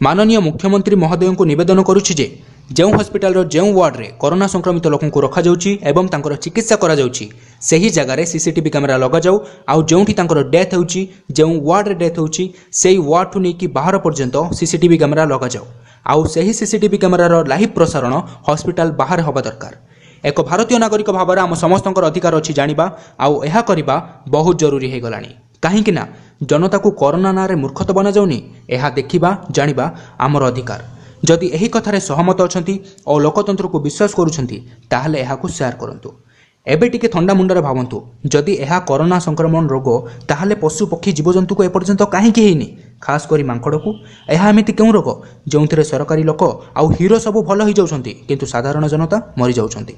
माननीय मुख्यमंत्री महोदय को निवेदन करुछि जे जो हॉस्पिटल जो वार्ड रे कोरोना संक्रमित लोक को रखा जाउछि एवं तांकर चिकित्सा करा जाउछि सेही जगार सीसीटीवी कैमेरा लगा जाऊ आउ जोंठी तांकर डेथ होउछि जो वार्ड रे डेथ होउछि सेही वार्ड ठु नेकी बाहर पर्यंत सीसीटीवी कैमेरा लगा जाऊ आउ सेही सीसीटीवी कैमेरा लाइव प्रसारण हॉस्पिटल बाहर होबा दरकार। एक भारतीय नागरिक भाव आम समस्त अधिकार अच्छी जानिबा आउ एहा करिबा बहुत जरूरी हो गलानी कहीं ना जनता को कोरोना नारे मूर्खता बना जाउनी एहा देखिबा जानिबा आमर अधिकार। जदि एही कथारे सहमत अछंती और लोकतंत्र को विश्वास करूछंती ताहले एहा को शेयर करंतु। एबे टिके थंडा मुंडरे भावंतु जदि एहा कोरोना संक्रमण रोग ताहले पशु पक्षी जीवजंतु को एपर्यंत कहीं हेनी खास करी मांकड़ को एहा एमिति केउ रोग जोंथिरे सरकारी लोक आउ हीरो सब भल हो जाउछंती किंतु साधारण जनता मरी जाउछंती।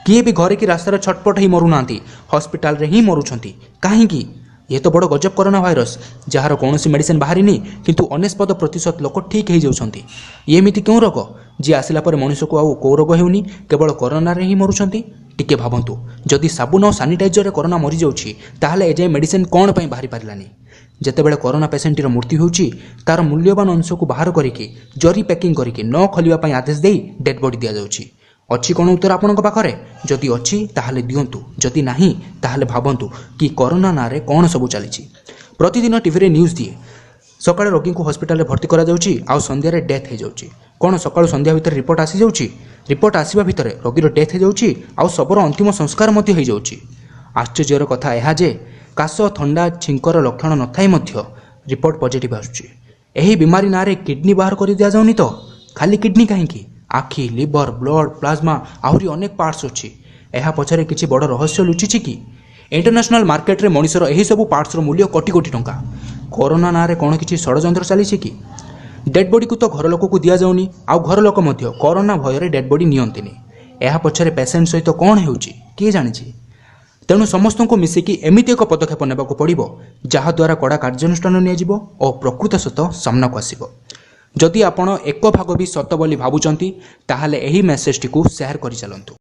किए भी घरे की रास्तार छटपट ही मरु नांती हॉस्पिटल रे ही मरुछंती काहेकि ये तो बड़ गजब कोरोना भाइरस जार कौन मेडिसिन बाहरी किंतु 99% लोक ठीक हो जाउछंती। ये एमिति केउ रोग जी आसिला पर मनुष्य को आउ को रोग हेउनी केवल कोरोना रे ही मरुछंती। टिके भावंतु जदि साबुन और सानिटाइजर रे कोरोना मरी जाउछि ताहले एजे मेडिसिन कौन पई बाहरी पारिलानी। जेतेबेले कोरोना पेसेंटर मृत्यु होउछि तार मूल्यवान अंश को बाहर करिकि जरी पैकिंग करिकि न खोलिबा पई आदेश देई डेड बॉडी दिया जाउछि। अच्छी कौन उत्तर आपणक पाखरे जदि अच्छी ताहले दियंतु जदि नाही ताहले भावंतु कि कोरोना नारे कौन सब चली। प्रतिदिन टीवी रे न्यूज दिए सकाळे रोगी को हॉस्पिटल भर्ती करा जाउछि आउ संध्या रे डेथ हो जाउछि। कौन सकाळु संध्या भितर रिपोर्ट आसी जाउछि रिपोर्ट आसीबा भितर रोगीर डेथ हो जाउछि आउ सबरो अंतिम संस्कार मध्य हो जाउछि। आश्चर्यर कथा यह जे काश थंडा छिंकर लक्षण न थाई मध्य रिपोर्ट पॉजिटिव आसुछि। एही बीमारी नारे किडनी बाहर कर दिया जाउनी तो खाली किडनी काहेकि आखि लिवर ब्लड प्लाज्मा आहरी अनेक पार्ट्स अच्छी यह पछरे किछि बड़ रहस्य लुचिछि कि इंटरनेशनल मार्केट रे मनीषर एही सब पार्ट्स रो मूल्य कोटी कोटी टंका। कोरोना नारे कौन किछि षडयंत्र चली कि डेड बॉडी को तो घर लोक को दिया जाउनी आउ घर लोक मध्य कोरोना भय रे डेड बॉडी नियंतिनी यह पछरे पेशेंट सहित कौन हेउछि किए जानिछि। तेणु समस्त को मिसिकी एमिति एक पदक्षेप नेबाकू पड़िबो जहा द्वारा कड़ा कार्यानुष्ठान नियाजिबो और प्रकृत सत्य सामना को आसिबो। जदि आपण एक भाग भी सत बोली भावुचंती ताहले एही मेसेज टी को शेयर करि चलंतु।